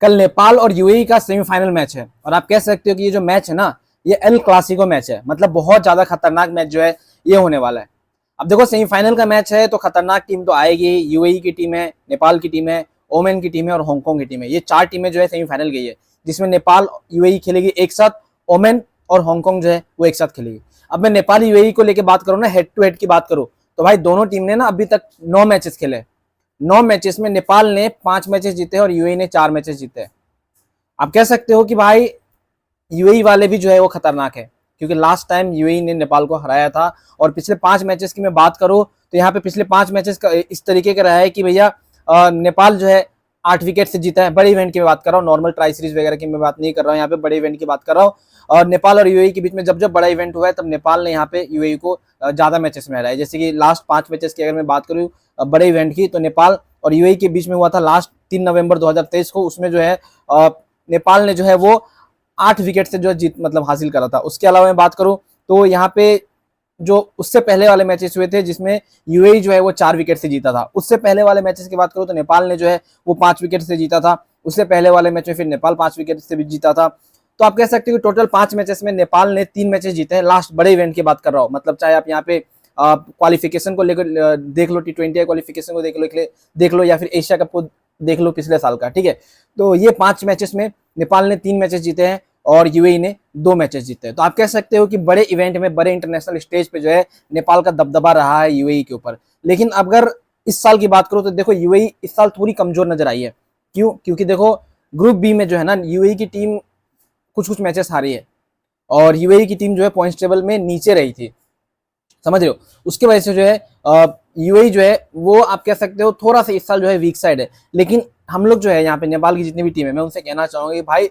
कल नेपाल और यूएई का सेमीफाइनल मैच है और आप कह सकते हो कि ये जो मैच है ना, ये एल क्लासिको मैच है। मतलब बहुत ज्यादा खतरनाक मैच जो है ये होने वाला है। अब देखो सेमीफाइनल का मैच है तो खतरनाक टीम तो आएगी। यूएई की टीम है, नेपाल की टीम है, ओमान की टीम है और हांगकांग की टीम है। ये चार टीमें जो है सेमीफाइनल गई है, जिसमें नेपाल यूएई खेलेगी एक साथ, ओमान और हांगकांग जो है वो एक साथ खेलेगी। अब मैं नेपाल यूएई को लेकर बात करूँ ना, हेड टू हेड की बात करूँ, तो भाई दोनों टीम ने ना अभी तक 9 मैचेस खेले। 9 मैचेस में नेपाल ने 5 मैचेस जीते और यूएई ने 4 मैचेस जीते। आप कह सकते हो कि भाई यूएई वाले भी जो है वो खतरनाक है, क्योंकि लास्ट टाइम यूएई ने नेपाल को हराया था। और पिछले 5 मैचेस की मैं बात करूं तो यहाँ पे पिछले 5 मैचेस का इस तरीके का रहा है कि भैया नेपाल जो है 8 विकेट से जीता है। बड़े इवेंट की मैं बात कर रहा हूँ, नॉर्मल ट्राई सीरीज वगैरह की मैं बात नहीं कर रहा हूँ, यहाँ पे बड़े इवेंट की बात कर रहा हूँ। और नेपाल और यूएई के बीच में जब जब बड़ा इवेंट हुआ है तब नेपाल ने यहाँ पे यूएई को ज्यादा मैचेस में हराया है। जैसे कि लास्ट 5 मैचेस की अगर मैं बात करूँ बड़े इवेंट की, तो नेपाल और यूएई के बीच में हुआ था लास्ट 3 नवंबर 2023 को। उसमें जो है नेपाल ने जो है वो 8 विकेट से जो जीत मतलब हासिल करा था। उसके अलावा मैं बात करूं तो यहाँ पे जो उससे पहले वाले मैचेस हुए थे जिसमें यूएई जो है वो 4 विकेट से जीता था। उससे पहले वाले मैचेस की बात करूं तो नेपाल ने जो है वो 5 विकेट से जीता था। उससे पहले वाले मैच में फिर नेपाल 5 विकेट से भी जीता था। तो आप कह सकते हो कि टोटल 5 मैचेस में नेपाल ने 3 मैचेस जीते हैं। लास्ट बड़े इवेंट की बात कर रहा हूँ, मतलब चाहे आप यहाँ पे क्वालिफिकेशन को लेकर देख लो, T20 क्वालिफिकेशन को देख लो या फिर एशिया कप को देख लो पिछले साल का, ठीक है। तो ये 5 मैचेस में नेपाल ने 3 मैचेस जीते हैं और यूएई ने 2 मैचेस जीते हैं। तो आप कह सकते हो कि बड़े इवेंट में, बड़े इंटरनेशनल स्टेज पे जो है नेपाल का दबदबा रहा है यूएई के ऊपर। लेकिन अगर इस साल की बात करो तो देखो यूएई इस साल थोड़ी कमजोर नजर आई है। क्यों? क्योंकि देखो ग्रुप बी में जो है ना यूएई की टीम कुछ कुछ मैचेस हारी है और यूएई की टीम जो है पॉइंट्स टेबल में नीचे रही थी, समझ रहे हो। उसके वजह से जो है यूएई जो है वो आप कह सकते हो थोड़ा सा इस साल जो है वीक साइड है। लेकिन हम लोग जो है यहाँ पे नेपाल की जितनी भी टीम है, मैं उनसे कहना चाहूंगा भाई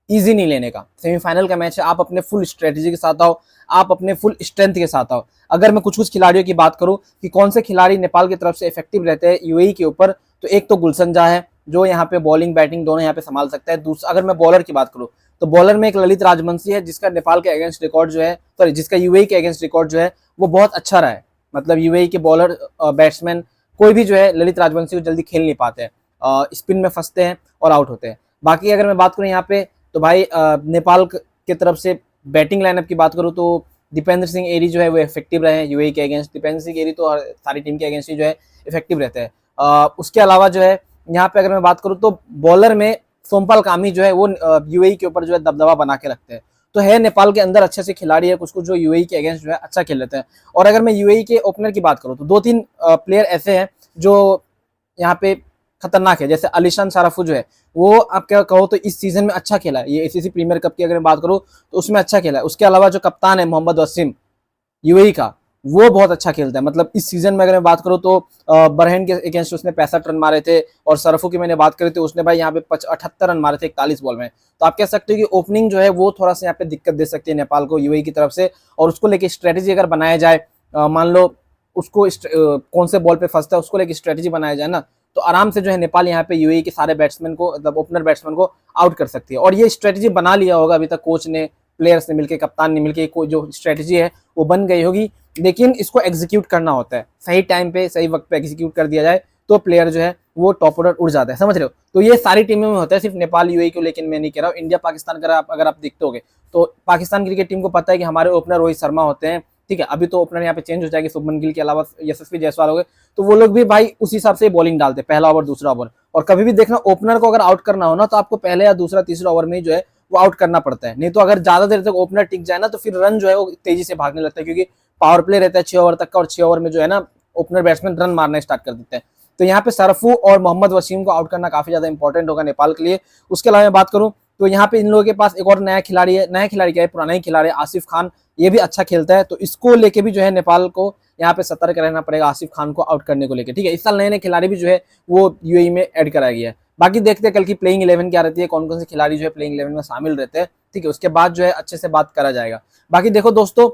इजी नहीं लेने का। सेमीफाइनल का मैच है, आप अपने फुल स्ट्रेटेजी के साथ आओ, आप अपने फुल स्ट्रेंथ के साथ आओ। अगर मैं कुछ कुछ खिलाड़ियों की बात करूं कि कौन से खिलाड़ी नेपाल की तरफ से इफेक्टिव रहते हैं यूएई के ऊपर, तो एक तो गुलशन जहा है जो यहाँ पे बॉलिंग बैटिंग दोनों यहाँ पे संभाल सकता है। दूसरा अगर मैं बॉलर की बात करूं तो बॉलर में एक ललित राजवंशी है जिसका नेपाल के अगेंस्ट रिकॉर्ड जो है, सॉरी जिसका यूएई के अगेंस्ट रिकॉर्ड जो है वो बहुत अच्छा रहा है। मतलब यूएई के बॉलर बैट्समैन कोई भी जो है ललित राजवंशी को जल्दी खेल नहीं पाते हैं, स्पिन में फंसते हैं और आउट होते हैं। बाकी अगर मैं बात करूँ यहाँ पे तो भाई नेपाल की तरफ से बैटिंग लाइनअप की बात करूँ तो दीपेंद्र सिंह एरी जो है वो इफेक्टिव रहे हैं यूएई के अगेंस्ट। दीपेंद्र सिंह एरी तो सारी टीम के अगेंस्ट ही जो है इफेक्टिव रहते हैं। उसके अलावा जो है यहाँ पे अगर मैं बात करूँ तो बॉलर में सोमपाल कामी जो है वो यूएई के ऊपर जो है दबदबा बना के रखते हैं। तो है नेपाल के अंदर अच्छे से खिलाड़ी है कुछ कुछ जो यूएई के अगेंस्ट जो है अच्छा खेल लेते हैं। और अगर मैं यूएई के ओपनर की बात करूँ तो 2-3 प्लेयर ऐसे हैं जो यहाँ पे खतरनाक है। जैसे अलीशान शाराफू जो है वो आप क्या कहो तो इस सीजन में अच्छा खेला है। ये एसीसी प्रीमियर कप की अगर मैं बात करूँ तो उसमें अच्छा खेला है। उसके अलावा जो कप्तान है मोहम्मद वसीम यूएई का, वो बहुत अच्छा खेलता है। मतलब इस सीजन में अगर मैं बात करूँ तो बरहेन के अगेंस्ट उसने 65 रन मारे थे और सरफू की मैंने बात करी थी उसने भाई यहाँ पे 78 रन मारे थे 41 बॉल में। तो आप कह सकते हो कि ओपनिंग जो है वो थोड़ा सा यहाँ पे दिक्कत दे सकती है नेपाल को यूएई की तरफ से। और उसको लेके स्ट्रेटेजी अगर बनाया जाए, मान लो उसको कौन से बॉल पे फंसता है उसको लेके स्ट्रेटेजी बनाया जाए ना, तो आराम से जो है नेपाल यहाँ पे यूएई के सारे बैट्समैन को, मतलब ओपनर बैट्समैन को आउट कर सकती है। और ये स्ट्रेटेजी बना लिया होगा अभी तक कोच ने, प्लेयर्स ने मिलकर, कप्तान ने मिलकर जो स्ट्रेटेजी है वो बन गई होगी। लेकिन इसको एग्जीक्यूट करना होता है सही टाइम पे, सही वक्त पे एग्जीक्यूट कर दिया जाए तो प्लेयर जो है वो टॉप ऑर्डर उड़ जाता है, समझ रहे हो। तो ये सारी टीमों में होता है, सिर्फ नेपाल यूएई को लेकिन मैं नहीं कह रहा हूँ। इंडिया पाकिस्तान का अगर आप देखते होगे तो पाकिस्तान क्रिकेट टीम को पता है कि हमारे ओपनर रोहित शर्मा होते हैं, ठीक है। अभी तो ओपनर यहाँ पे चेंज हो जाएगी, शुभमन गिल के अलावा यशस्वी जायसवाल हो गए, तो वो लोग भी भाई उस हिसाब से बॉलिंग डालते हैं, पहला ओवर दूसरा ओवर। और कभी भी देखना ओपनर को अगर आउट करना हो ना तो आपको पहले या दूसरा तीसरा ओवर में जो है वो आउट करना पड़ता है। नहीं तो अगर ज्यादा देर तक ओपनर टिक जाए ना तो फिर रन जो है वो तेजी से भागने लगता है, क्योंकि पावर प्ले रहता है 6 ओवर तक का और 6 ओवर में जो है ना ओपनर बैट्समैन रन मारना स्टार्ट कर देते हैं। तो यहाँ पे सरफू और मोहम्मद वसीम को आउट करना काफी ज्यादा इंपॉर्टेंट होगा नेपाल के लिए। उसके अलावा मैं बात करूं तो यहाँ पे इन लोगों के पास एक और नया खिलाड़ी है, नया खिलाड़ी क्या है, पुराना ही खिलाड़ी है, आसिफ खान। ये भी अच्छा खेलता है, तो इसको लेके भी जो है नेपाल को यहाँ पे सतर्क रहना पड़ेगा आसिफ खान को आउट करने को लेकर, ठीक है। इस साल नए नए खिलाड़ी भी जो है वो यूएई में ऐड कराया गया है। बाकी देखते हैं कल की प्लेइंग 11 क्या रहती है, कौन कौन से खिलाड़ी जो है प्लेइंग 11 में शामिल रहते हैं, ठीक है। उसके बाद जो है अच्छे से बात करा जाएगा। बाकी देखो दोस्तों,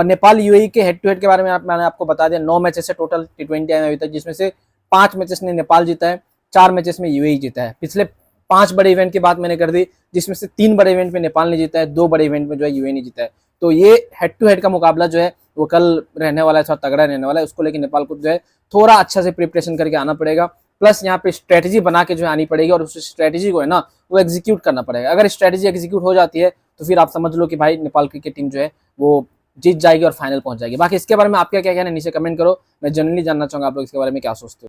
नेपाल यूएई के हेड टू हेड के बारे में मैंने आपको बता दिया। 9 मैचेस से टोटल T20 आए अभी तक, जिसमें से 5 मैचेस ने नेपाल जीता है, 4 मैचेस में यूएई जीता है। पिछले 5 बड़े इवेंट की बात मैंने कर दी, जिसमें से 3 बड़े इवेंट में नेपाल ने जीता है, 2 बड़े इवेंट में जो है यूएई ने जीता है। तो ये हेड टू हेड का मुकाबला जो है वो कल रहने वाला है, थोड़ा तगड़ा रहने वाला है। उसको लेकर नेपाल को जो है थोड़ा अच्छा से प्रिपरेशन करके आना पड़ेगा। प्लस यहाँ पे स्ट्रेटेजी बना के जो है आनी पड़ेगी, और उस स्ट्रेटेजी को है ना वो एग्जीक्यूट करना पड़ेगा। अगर स्ट्रेटेजी एग्जीक्यूट हो जाती है तो फिर आप समझ लो कि भाई नेपाल क्रिकेट टीम जो है वो जीत जाएगी और फाइनल पहुंच जाएगी। बाकी इसके बारे में आपका क्या कहना है नीचे कमेंट करो, मैं जनरली जानना चाहूंगा आप लोग इसके बारे में क्या सोचते हो।